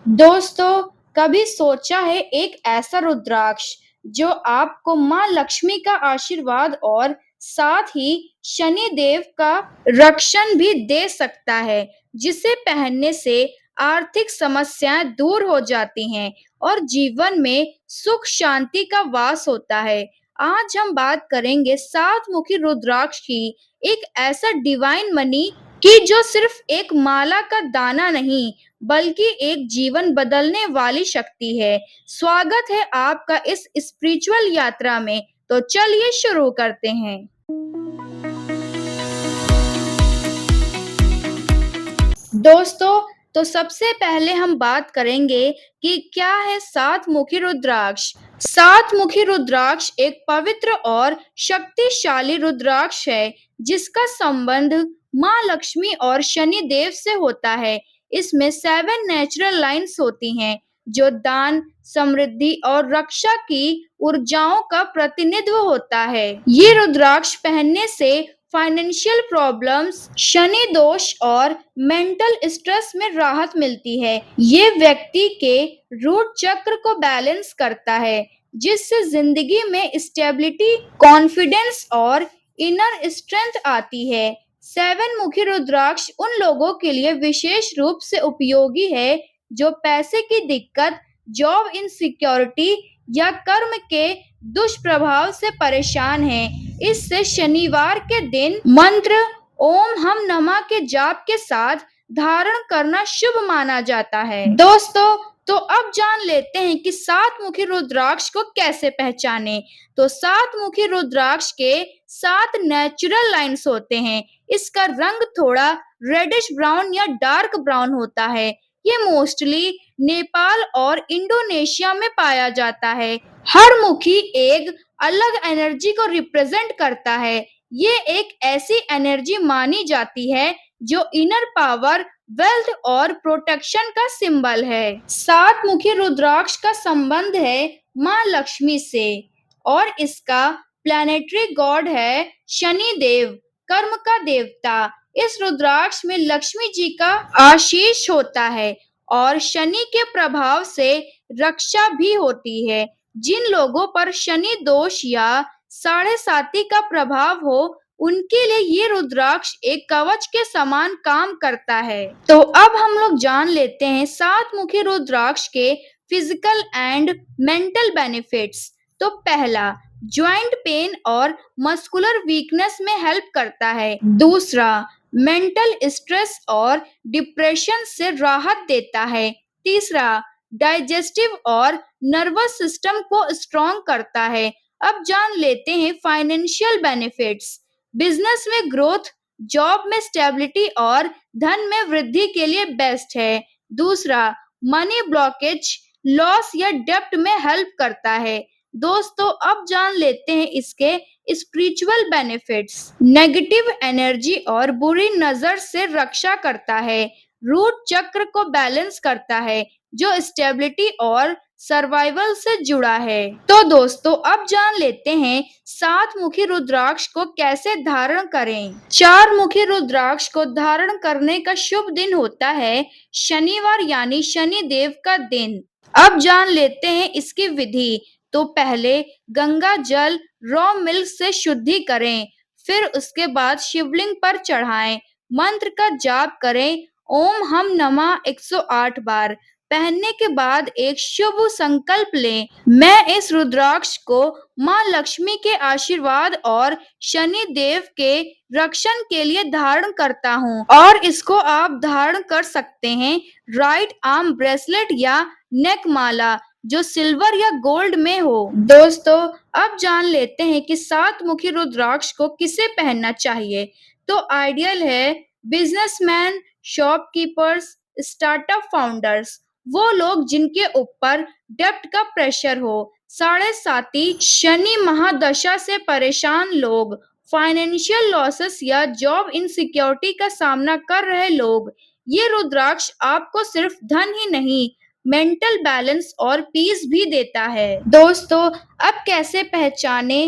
दोस्तों, कभी सोचा है एक ऐसा रुद्राक्ष जो आपको माँ लक्ष्मी का आशीर्वाद और साथ ही शनि देव का रक्षण भी दे सकता है, जिसे पहनने से आर्थिक समस्याएं दूर हो जाती हैं और जीवन में सुख शांति का वास होता है। आज हम बात करेंगे सात मुखी रुद्राक्ष की, एक ऐसा डिवाइन मनी कि जो सिर्फ एक माला का दाना नहीं बल्कि एक जीवन बदलने वाली शक्ति है। स्वागत है आपका इस स्पिरिचुअल यात्रा में। तो चलिए शुरू करते हैं। दोस्तों, तो सबसे पहले हम बात करेंगे कि क्या है सात मुखी रुद्राक्ष। सात मुखी रुद्राक्ष एक पवित्र और शक्तिशाली रुद्राक्ष है जिसका संबंध माँ लक्ष्मी और शनि देव से होता है। इसमें 7 नेचुरल लाइन्स होती हैं जो दान, समृद्धि और रक्षा की ऊर्जाओं का प्रतिनिधित्व होता है। ये रुद्राक्ष पहनने से फाइनेंशियल प्रॉब्लम्स, शनि दोष और मेंटल स्ट्रेस में राहत मिलती है। ये व्यक्ति के रूट चक्र को बैलेंस करता है, जिससे जिंदगी में स्टेबिलिटी, कॉन्फिडेंस और इनर स्ट्रेंथ आती है। 7 मुखी रुद्राक्ष उन लोगों के लिए विशेष रूप से उपयोगी है जो पैसे की दिक्कत, जॉब इनसिक्योरिटी या कर्म के दुष्प्रभाव से परेशान हैं। इससे शनिवार के दिन मंत्र ओम हम नमः के जाप के साथ धारण करना शुभ माना जाता है। दोस्तों, तो अब जान लेते हैं कि सात मुखी रुद्राक्ष को कैसे पहचाने। तो सात मुखी रुद्राक्ष के 7 नेचुरल लाइन्स होते हैं। इसका रंग थोड़ा रेडिश ब्राउन या डार्क ब्राउन होता है। ये मोस्टली नेपाल और इंडोनेशिया में पाया जाता है। हर मुखी एक अलग एनर्जी को रिप्रेजेंट करता है। ये एक ऐसी एनर्जी मानी जाती है जो इनर पावर, वेल्थ और प्रोटेक्शन का सिंबल है। सात मुखी रुद्राक्ष का संबंध है माँ लक्ष्मी से और इसका प्लैनेटरी गॉड है शनि देव, कर्म का देवता। इस रुद्राक्ष में लक्ष्मी जी का आशीष होता है और शनि के प्रभाव से रक्षा भी होती है। जिन लोगों पर शनि दोष या साढ़े साती का प्रभाव हो, उनके लिए ये रुद्राक्ष एक कवच के समान काम करता है। तो अब हम लोग जान लेते हैं सात मुखी रुद्राक्ष के फिजिकल एंड मेंटल बेनिफिट्स। तो पहला, ज्वाइंट पेन और मस्कुलर वीकनेस में हेल्प करता है। दूसरा, मेंटल स्ट्रेस और डिप्रेशन से राहत देता है। तीसरा, डाइजेस्टिव और नर्वस सिस्टम को स्ट्रॉन्ग करता है। अब जान लेते हैं फाइनेंशियल बेनिफिट्स। बिजनेस में ग्रोथ, जॉब में स्टेबिलिटी और धन में वृद्धि के लिए बेस्ट है। दूसरा, मनी ब्लॉकेज, लॉस या डेब्ट में हेल्प करता है। दोस्तों, अब जान लेते हैं इसके स्पिरिचुअल बेनिफिट्स। नेगेटिव एनर्जी और बुरी नजर से रक्षा करता है। रूट चक्र को बैलेंस करता है जो स्टेबिलिटी और सर्वाइवल से जुड़ा है। तो दोस्तों, अब जान लेते हैं सात मुखी रुद्राक्ष को कैसे धारण करें। चार मुखी रुद्राक्ष को धारण करने का शुभ दिन होता है शनिवार, यानी शनि देव का दिन। अब जान लेते हैं इसकी विधि। तो पहले गंगा जल रॉ मिल्क से शुद्धि करें, फिर उसके बाद शिवलिंग पर चढ़ाएं। मंत्र का जाप करें ओम हम नमः 108 बार। पहनने के बाद एक शुभ संकल्प लें, मैं इस रुद्राक्ष को माँ लक्ष्मी के आशीर्वाद और शनि देव के रक्षण के लिए धारण करता हूँ। और इसको आप धारण कर सकते हैं राइट आर्म ब्रेसलेट या नेक माला जो सिल्वर या गोल्ड में हो। दोस्तों, अब जान लेते हैं कि सात मुखी रुद्राक्ष को किसे पहनना चाहिए। तो आइडियल है बिजनेसमैन, शॉपकीपर्स, स्टार्टअप फाउंडर्स, वो लोग जिनके ऊपर डेब्ट का प्रेशर हो, साढ़े साती, शनि महादशा से परेशान लोग, फाइनेंशियल लॉसेस या जॉब इनसिक्योरिटी का सामना कर रहे लोग। ये रुद्राक्ष आपको सिर्फ धन ही नहीं, मेंटल बैलेंस और पीस भी देता है। दोस्तों, अब कैसे पहचाने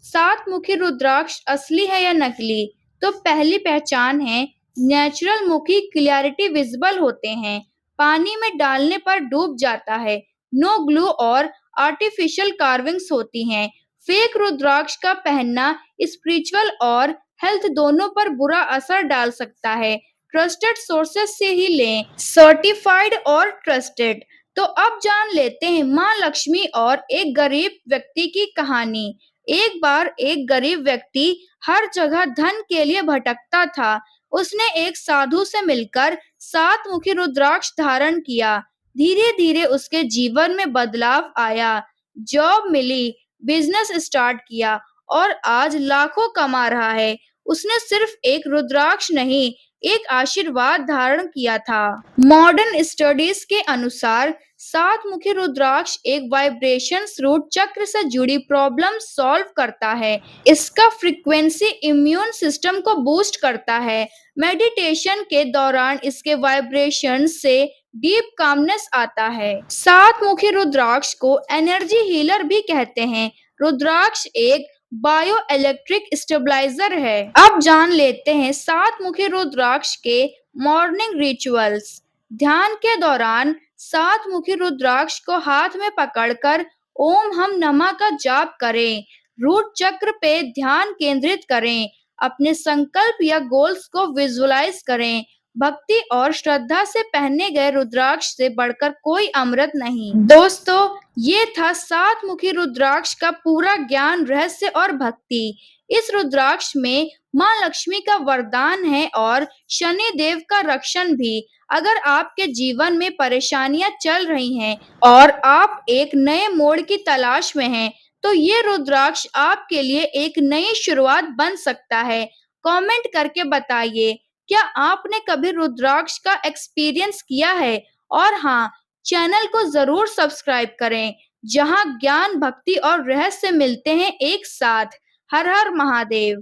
सात मुखी रुद्राक्ष असली है या नकली। तो पहली पहचान है नेचुरल मुखी क्लियरिटी विजिबल होते हैं। पानी में डालने पर डूब जाता है। नो ग्लू और आर्टिफिशियल कार्विंग्स होती हैं। फेक रुद्राक्ष का पहनना स्पिरिचुअल और हेल्थ दोनों पर बुरा असर डाल सकता है। ट्रस्टेड सोर्सेस से ही लें, सर्टिफाइड और ट्रस्टेड। तो अब जान लेते हैं माँ लक्ष्मी और एक गरीब व्यक्ति की कहानी। एक बार एक गरीब व्यक्ति हर जगह धन के लिए भटकता था। उसने एक साधु से मिलकर 7 मुखी रुद्राक्ष धारण किया। धीरे धीरे उसके जीवन में बदलाव आया। जॉब मिली, बिजनेस स्टार्ट किया और आज लाखों कमा रहा है। उसने सिर्फ एक रुद्राक्ष नहीं, एक आशीर्वाद धारण किया था। मॉडर्न स्टडीज के अनुसार 7 मुखी रुद्राक्ष एक वाइब्रेशंस रूट चक्र से जुड़ी प्रॉब्लम सॉल्व करता है। इसका फ्रीक्वेंसी इम्यून सिस्टम को बूस्ट करता है। मेडिटेशन के दौरान इसके वाइब्रेशन से डीप कामनेस आता है। 7 मुखी रुद्राक्ष को एनर्जी हीलर भी कहते हैं। रुद्राक्ष एक बायो इलेक्ट्रिक स्टेबलाइजर है। अब जान लेते हैं 7 मुखी रुद्राक्ष के मॉर्निंग रिचुअल्स। ध्यान के दौरान 7 मुखी रुद्राक्ष को हाथ में पकड़कर ओम हम नमः का जाप करें। रूट चक्र पे ध्यान केंद्रित करें। अपने संकल्प या गोल्स को विजुअलाइज करें। भक्ति और श्रद्धा से पहने गए रुद्राक्ष से बढ़कर कोई अमृत नहीं। दोस्तों, ये था 7 मुखी रुद्राक्ष का पूरा ज्ञान, रहस्य और भक्ति। इस रुद्राक्ष में माँ लक्ष्मी का वरदान है और शनि देव का रक्षण भी। अगर आपके जीवन में परेशानियां चल रही हैं और आप एक नए मोड़ की तलाश में हैं, तो ये रुद्राक्ष आपके लिए एक नई शुरुआत बन सकता है। कमेंट करके बताइए, क्या आपने कभी रुद्राक्ष का एक्सपीरियंस किया है? और हाँ, चैनल को जरूर सब्सक्राइब करें, जहां ज्ञान, भक्ति और रहस्य मिलते हैं एक साथ। हर हर महादेव।